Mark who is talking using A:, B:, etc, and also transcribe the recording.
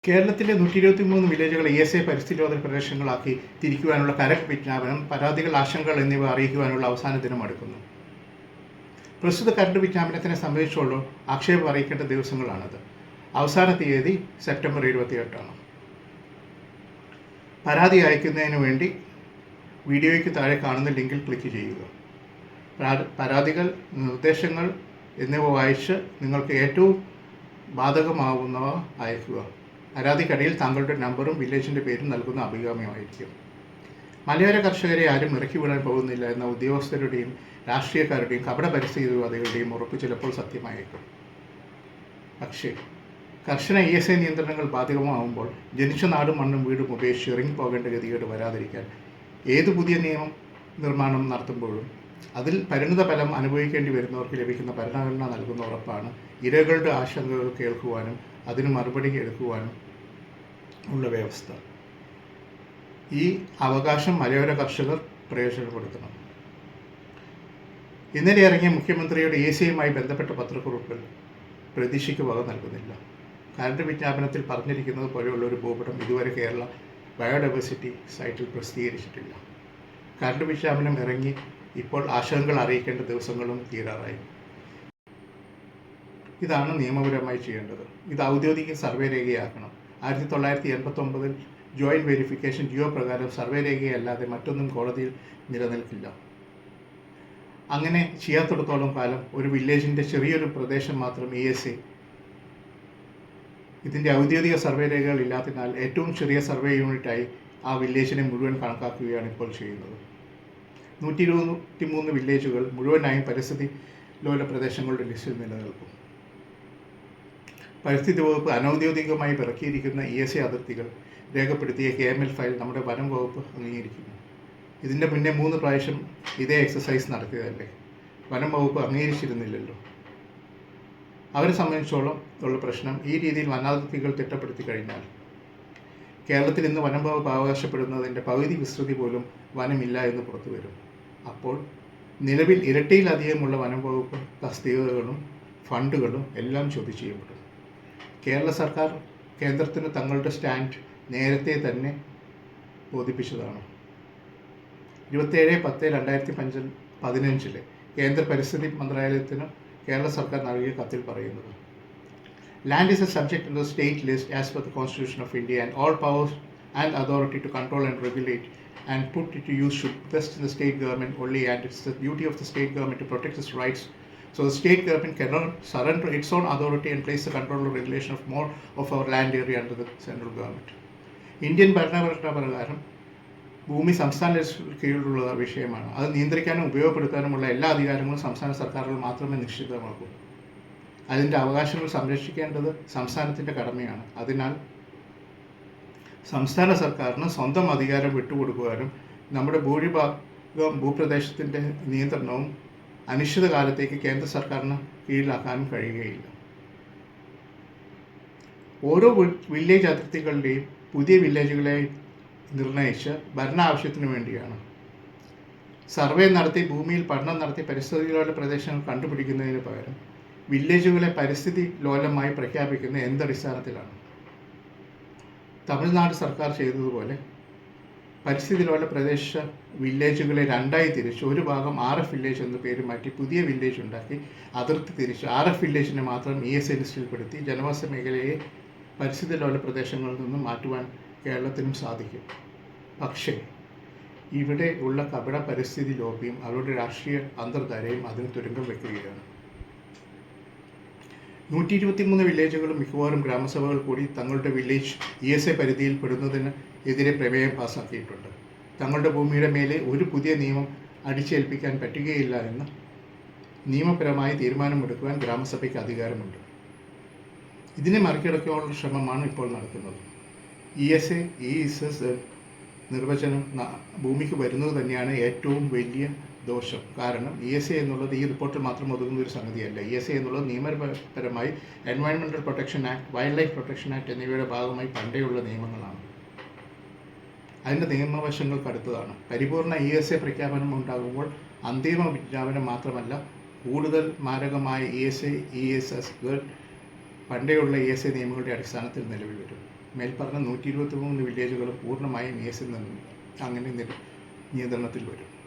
A: കേരളത്തിലെ 123 വില്ലേജുകൾ ESA പരിസ്ഥിതി ലോല പ്രദേശങ്ങളാക്കി തിരിക്കുവാനുള്ള കരട് വിജ്ഞാപനം, പരാതികൾ, ആശങ്കകൾ എന്നിവ അറിയിക്കുവാനുള്ള അവസാന ദിനം അടുക്കുന്നു. പ്രസ്തുത കരട് വിജ്ഞാപനത്തിനെ സംബന്ധിച്ചുള്ള ആക്ഷേപം അറിയിക്കേണ്ട ദിവസങ്ങളാണത്. അവസാന തീയതി സെപ്റ്റംബർ 28 പരാതി അയക്കുന്നതിന് വേണ്ടി വീഡിയോയ്ക്ക് താഴെ കാണുന്ന ലിങ്കിൽ ക്ലിക്ക് ചെയ്യുക. പരാതികൾ, നിർദ്ദേശങ്ങൾ എന്നിവ വായിച്ച് നിങ്ങൾക്ക് ഏറ്റവും ബാധകമാവുന്നവ അയക്കുക. പരാതിക്കടിയിൽ താങ്കളുടെ നമ്പറും വില്ലേജിൻ്റെ പേരും നൽകുന്ന അഭികാമ്യമായിരിക്കും. മലയോര കർഷകരെ ആരും ഇറക്കി വിടാൻ പോകുന്നില്ല എന്ന ഉദ്യോഗസ്ഥരുടെയും രാഷ്ട്രീയക്കാരുടെയും കപട പരിസ്ഥിതിവാദികളുടെയും ഉറപ്പ് ചിലപ്പോൾ സത്യമായേക്കും. പക്ഷേ കർശന ESA നിയന്ത്രണങ്ങൾ ബാധകമാവുമ്പോൾ ജനിച്ച നാടും മണ്ണും വീടും ഉപേക്ഷിച്ച് ഇറങ്ങിപ്പോകേണ്ട ഗതികേട് വരാതിരിക്കാൻ ഏത് പുതിയ നിയമം നിർമ്മാണം നടത്തുമ്പോഴും അതിൽ പരിണിത ഫലം അനുഭവിക്കേണ്ടി വരുന്നവർക്ക് ലഭിക്കുന്ന ഭരണഘടന നൽകുന്ന ഉറപ്പാണ് ഇരകളുടെ ആശങ്കകൾ കേൾക്കുവാനും അതിന് മറുപടി എടുക്കുവാനും ഉള്ള വ്യവസ്ഥ. ഈ അവകാശം മലയോര കർഷകർ പ്രയോജനപ്പെടുത്തണം. ഇന്നലെ ഇറങ്ങിയ മുഖ്യമന്ത്രിയുടെ ESAയുമായി ബന്ധപ്പെട്ട പത്രക്കുറിപ്പിൽ പ്രതീക്ഷയ്ക്ക് വക നൽകുന്നില്ല. കരട് വിജ്ഞാപനത്തിൽ പറഞ്ഞിരിക്കുന്നത് പോലെയുള്ള ഒരു ഭൂപടം ഇതുവരെ കേരള ബയോഡൈവേഴ്സിറ്റി സൈറ്റിൽ പ്രസിദ്ധീകരിച്ചിട്ടില്ല. കരട് വിജ്ഞാപനം ഇറങ്ങി ഇപ്പോൾ ആശങ്കകൾ അറിയിക്കേണ്ട ദിവസങ്ങളും തീരാറായി. ഇതാണ് നിയമപരമായി ചെയ്യേണ്ടത്. ഇത് ഔദ്യോഗിക സർവേ രേഖയാക്കണം. 1989 ജോയിൻറ്റ് വെരിഫിക്കേഷൻ ജിയോ പ്രകാരം സർവേ രേഖയല്ലാതെ മറ്റൊന്നും കോടതിയിൽ നിലനിൽക്കില്ല. അങ്ങനെ ചെയ്യാത്തിടത്തോളം കാലം ഒരു വില്ലേജിൻ്റെ ചെറിയൊരു പ്രദേശം മാത്രം ESA ഇതിൻ്റെ ഔദ്യോഗിക സർവേ രേഖകൾ ഇല്ലാത്തതിനാൽ ഏറ്റവും ചെറിയ സർവേ യൂണിറ്റായി ആ വില്ലേജിനെ മുഴുവൻ കണക്കാക്കുകയാണ് ഇപ്പോൾ ചെയ്യുന്നത്. 123 വില്ലേജുകൾ മുഴുവനായും പരിസ്ഥിതി ലോല പ്രദേശങ്ങളുടെ ലിസ്റ്റിൽ നിലനിൽക്കും. പരിസ്ഥിതി വകുപ്പ് അനൗദ്യോഗികമായി ഇറക്കിയിരിക്കുന്ന ESA അതിർത്തികൾ രേഖപ്പെടുത്തിയ KML ഫയൽ നമ്മുടെ വനം വകുപ്പ് അംഗീകരിക്കുന്നു. ഇതിൻ്റെ മുന്നേ 3 പ്രാവശ്യം ഇതേ എക്സസൈസ് നടത്തിയതല്ലേ. വനം വകുപ്പ് അംഗീകരിച്ചിരുന്നില്ലല്ലോ. അവരെ സംബന്ധിച്ചോളം ഉള്ള പ്രശ്നം, ഈ രീതിയിൽ വനാതിർത്തികൾ തിട്ടപ്പെടുത്തി കഴിഞ്ഞാൽ കേരളത്തിൽ ഇന്ന് വനം വകുപ്പ് അവകാശപ്പെടുന്നതിൻ്റെ പകുതി വിസ്തൃതി പോലും വനമില്ല എന്ന് പുറത്തു വരും. അപ്പോൾ നിലവിൽ ഇരട്ടിയിലധികമുള്ള വനം വകുപ്പ് തസ്തികകളും ഫണ്ടുകളും എല്ലാം ചോദ്യം ചെയ്യപ്പെടും. കേരള സർക്കാർ കേന്ദ്രത്തിന് തങ്ങളുടെ സ്റ്റാൻഡ് നേരത്തെ തന്നെ ബോധിപ്പിച്ചതാണ്. 27/10/2015 കേന്ദ്ര പരിസ്ഥിതി മന്ത്രാലയത്തിന് കേരള സർക്കാർ നൽകിയ കത്തിൽ പറയുന്നത്, Land is a subject in the state list as per the Constitution of India, and all powers and authority to control and regulate and put it to use should vest in the state government only, and it's the duty of the state government to protect its rights. So the state government cannot surrender its own authority and place the control or regulation of more of our land area under the central government. Indian ഭരണഘടന പ്രകാരം ഭൂമി സംസ്ഥാന കീഴിലുള്ള വിഷയമാണ്. അത് നിയന്ത്രിക്കാനും ഉപയോഗപ്പെടുത്താനുമുള്ള എല്ലാ അധികാരങ്ങളും സംസ്ഥാന സർക്കാരുകൾ മാത്രമേ നിശ്ചിതമാക്കൂ. അതിൻ്റെ അവകാശങ്ങൾ സംരക്ഷിക്കേണ്ടത് സംസ്ഥാനത്തിൻ്റെ കടമയാണ്. അതിനാൽ സംസ്ഥാന സർക്കാരിന് സ്വന്തം അധികാരം വിട്ടുകൊടുക്കുവാനും നമ്മുടെ ഭൂരിഭാഗം ഭൂപ്രദേശത്തിൻ്റെ നിയന്ത്രണവും അനിശ്ചിതകാലത്തേക്ക് കേന്ദ്ര സർക്കാരിന് കീഴിലാക്കാനും കഴിയുകയില്ല. ഓരോ വില്ലേജ് അതിർത്തികളുടെയും പുതിയ വില്ലേജുകളെ നിർണയിച്ച് ഭരണ ആവശ്യത്തിനു വേണ്ടിയാണ്. സർവേ നടത്തി ഭൂമിയിൽ പഠനം നടത്തി പരിസ്ഥിതി ലോല പ്രദേശങ്ങൾ കണ്ടുപിടിക്കുന്നതിന് പകരം വില്ലേജുകളെ പരിസ്ഥിതി ലോലമായി പ്രഖ്യാപിക്കുന്ന എന്തടിസ്ഥാനത്തിലാണ്? തമിഴ്നാട് സർക്കാർ ചെയ്തതുപോലെ പരിസ്ഥിതി ലോല പ്രദേശ വില്ലേജുകളെ രണ്ടായി തിരിച്ച് ഒരു ഭാഗം RF വില്ലേജ് എന്ന പേര് മാറ്റി പുതിയ വില്ലേജ് ഉണ്ടാക്കി അതിർത്തി തിരിച്ച് RF വില്ലേജിനെ മാത്രം ESA ലിസ്റ്റിൽപ്പെടുത്തി ജനവാസ മേഖലയെ പരിസ്ഥിതി ലോല പ്രദേശങ്ങളിൽ നിന്നും മാറ്റുവാൻ കേരളത്തിനും സാധിക്കും. പക്ഷേ ഇവിടെ ഉള്ള കപട പരിസ്ഥിതി ലോബിയും അവരുടെ രാഷ്ട്രീയ അന്തർധാരയും അതിന് തുരങ്കം വയ്ക്കുകയാണ്. 123 വില്ലേജുകളും മിക്കവാറും ഗ്രാമസഭകൾ കൂടി തങ്ങളുടെ വില്ലേജ് ESA പരിധിയിൽ പെടുന്നതിന് എതിരെ പ്രമേയം പാസാക്കിയിട്ടുണ്ട്. തങ്ങളുടെ ഭൂമിയുടെ മേലെ ഒരു പുതിയ നിയമം അടിച്ചേൽപ്പിക്കാൻ പറ്റുകയില്ല എന്ന് നിയമപരമായി തീരുമാനമെടുക്കുവാൻ ഗ്രാമസഭയ്ക്ക് അധികാരമുണ്ട്. ഇതിനെ മറികടക്കാനുള്ള ശ്രമമാണ് ഇപ്പോൾ നടക്കുന്നത്. ESA നിർവചനം ഭൂമിക്ക് വരുന്നത് തന്നെയാണ് ഏറ്റവും വലിയ ദോഷം. കാരണം ESA എന്നുള്ളത് ഈ റിപ്പോർട്ടിൽ മാത്രം ഒതുങ്ങുന്ന ഒരു സംഗതിയല്ല. ESA എന്നുള്ളത് നിയമപരമായി environmental protection act, wild life protection act എന്നിവയുടെ ഭാഗമായി പണ്ടേയുള്ള നിയമങ്ങളാണ്. അതിൻ്റെ നിയമവശങ്ങൾക്ക് അടുത്തതാണ്. പരിപൂർണ ESA പ്രഖ്യാപനം ഉണ്ടാകുമ്പോൾ അന്തിമ വിജ്ഞാപനം മാത്രമല്ല, കൂടുതൽ മാരകമായ ESSകൾ പണ്ടേയുള്ള ESA നിയമങ്ങളുടെ അടിസ്ഥാനത്തിൽ നിലവിൽ വരും. മേൽപ്പറഞ്ഞ 123 വില്ലേജുകൾ പൂർണ്ണമായും അങ്ങനെ നിയന്ത്രണത്തിൽ വരും.